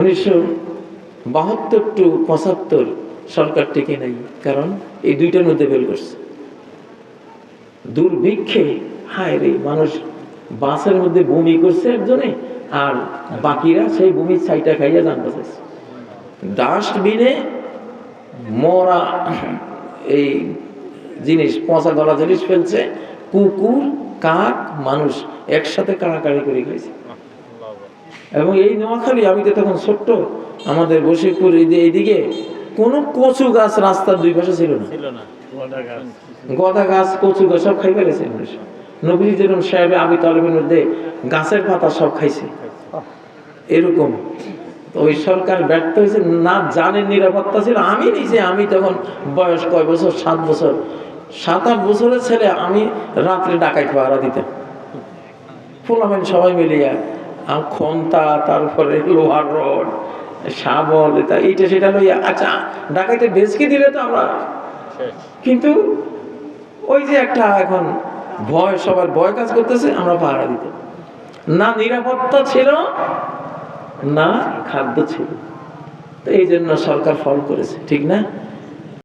1972 two 75 সরকার টিকে নাই, কারণ এই দুইটার মধ্যে ফেল করছে। দুর্ভিক্ষে হায় রে, মানুষ বাসের মধ্যে বমি করছে একজনে, আর বাকিরা সেই বমির ছাইটা খাইয়া যান বাঁচাইছে। ডাস্টবিনে মরা এই জিনিস, পচা গলা জিনিস ফেলছে, কুকুর কাক মানুষ একসাথে কাড়াকাড়ি করে খাইছে। এবং এই নোয়াখালী, আমি তো তখন ছোট্ট, আমাদের বশিরপুর এইদিকে কোনো কচু গাছ রাস্তার দুই পাশে ছিল না। গদা গাছ, কচু গাছ সব খাই ফেলেছে মানুষ। নবীজি যেরকম সাহেব আবি তালেবের মধ্যে গাছের পাতা সব খাইছে, এরকম ওই সরকার ব্যর্থ হয়েছে। না জানেন নিরাপত্তা ছিল। আমি নিজে, আমি তখন বয়স কয় বছর, 7 বছর, 7-8 বছরের ছেলে, আমি রাত্রে ডাকাইত পাহারা দিতাম। ফুলামেন সবাই মিলিয়া খন্তা, তারপরে লোহার রড, শাবল, এইটা সেটা লইয়া, আচ্ছা ডাকাইতে বেচকে দিলে তো আমরা, কিন্তু ওই যে একটা এখন ভয়, সবার ভয় কাজ করতেছে, আমরা পাহারা দিতাম। না নিরাপত্তা ছিল, না খাদ্য ছিল। তো এই জন্য সরকার ফল করেছে, ঠিক না?